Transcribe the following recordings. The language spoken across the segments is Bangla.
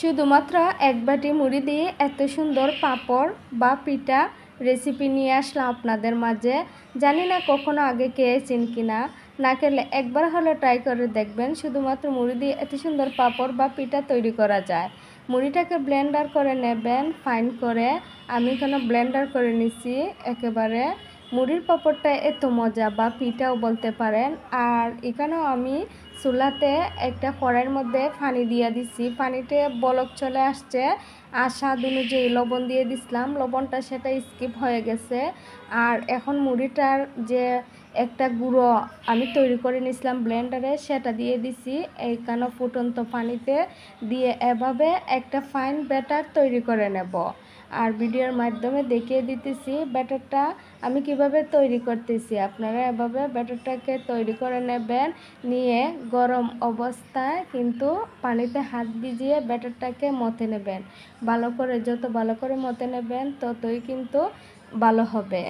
শুধুমাত্র এক বাটি মুড়ি দিয়ে এত সুন্দর পাঁপড় বা পিঠা রেসিপি নিয়ে আসলাম আপনাদের মাঝে। জানি না কখনো আগে খেয়েছেন কিনা, না খেলে একবার হলে ট্রাই করে দেখবেন। শুধুমাত্র মুড়ি দিয়ে এত সুন্দর পাঁপড় বা পিঠা তৈরি করা যায়। মুড়িটাকে ব্লেন্ডার করে নেবেন ফাইন করে। আমি এখানে ব্লেন্ডার করে নিছি একেবারে। মুড়ির পাঁপড়টা এত মজা বা পিঠাও বলতে পারেন। আর এখানেও আমি চুলাতে একটা কড়াইয়ের মধ্যে পানি দিয়ে দিছি, পানিতে বলক চলে আসছে। আর স্বাদ অনুযায়ী লবণ দিয়ে দিছিলাম, লবণটা সেটা স্কিপ হয়ে গেছে। আর এখন মুড়িটার যে একটা গুঁড়ো আমি তৈরি করে নিয়েছিলাম ব্লেন্ডারে, সেটা দিয়ে দিছি এইখানে ফুটন্ত পানিতে দিয়ে এভাবে একটা ফাইন ব্যাটার তৈরি করে নেব। আর ভিডিওর মাধ্যমে দেখিয়ে দিতেছি ব্যাটারটা আমি কিভাবে তৈরি করতেছি। আপনারা এভাবে ব্যাটারটাকে তৈরি করে নেবেন, নিয়ে গরম অবস্থায় কিন্তু পানিতে হাত ভিজিয়ে ব্যাটারটাকে মথে নেবেন। ভালো করে, যত ভালো করে মথে নেবেন ততই কিন্তু ভালো হবে।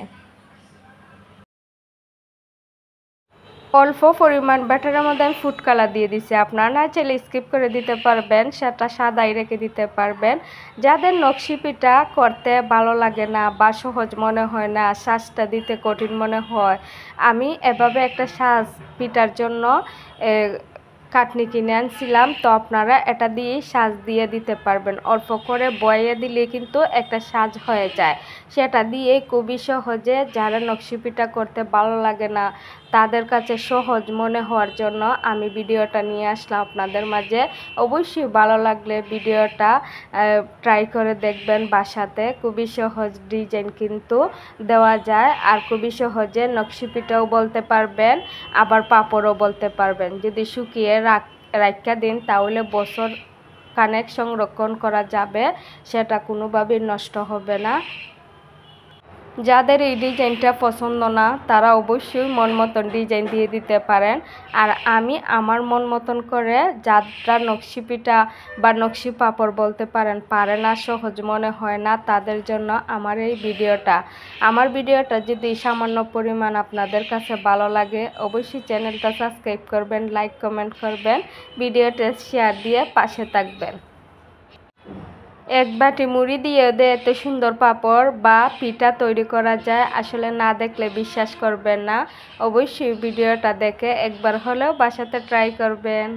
অল্প পরিমাণ ব্যাটারের মধ্যে আমি ফুড কালার দিয়ে দিছি, আপনারা না চাইলে স্কিপ করে দিতে পারবেন, সেটা সাদাই রেখে দিতে পারবেন। যাদের নকশি পিঠা করতে ভালো লাগে না বা সহজ মনে হয় না, সাজটা দিতে কঠিন মনে হয়, আমি এভাবে একটা সাজ পিঠার জন্য কাটনি কিনে আনছিলাম। তো আপনারা এটা দিয়েই সাজ দিয়ে দিতে পারবেন। অল্প করে বয়ে দিলে কিন্তু একটা সাজ হয়ে যায়। সেটা দিয়ে খুবই সহজে, যারা নকশি পিঠা করতে ভালো লাগে না তাদের কাছে সহজ মনে হওয়ার জন্য আমি ভিডিওটা নিয়ে আসলাম আপনাদের মাঝে। অবশ্যই ভালো লাগলে ভিডিওটা ট্রাই করে দেখবেন বাসাতে। খুবই সহজ ডিজাইন কিন্তু দেওয়া যায়, আর খুবই সহজে নকশি পিঠাও বলতে পারবেন, আবার পাঁপড়ও বলতে পারবেন। যদি শুকিয়ে রাখা দিন তাহলে বছর কানেক সংরক্ষণ করা যাবে, সেটা কোনোভাবেই নষ্ট হবে না। যাদের এই ডিজাইনটা পছন্দ না তারা অবশ্যই মন মতন ডিজাইন দিয়ে দিতে পারেন। আর আমি আমার মন মতন করে, যারা নকশি পিঠা বা নকশি পাঁপড় বলতে পারে না, সহজ মনে হয় না, তাদের জন্য আমার এই ভিডিওটা। আমার ভিডিওটা যদি সামান্য পরিমাণ আপনাদের কাছে ভালো লাগে, অবশ্যই চ্যানেলটা সাবস্ক্রাইব করবেন, লাইক কমেন্ট করবেন, ভিডিওটা শেয়ার দিয়ে পাশে থাকবেন। এক বাটি মুড়ি দিয়ে এত সুন্দর পাঁপড় বা পিঠা তৈরি করা যায়, আসলে না দেখলে বিশ্বাস করবেন না। অবশ্যই ভিডিওটা দেখে একবার হলেও বাসাতে ট্রাই করবেন।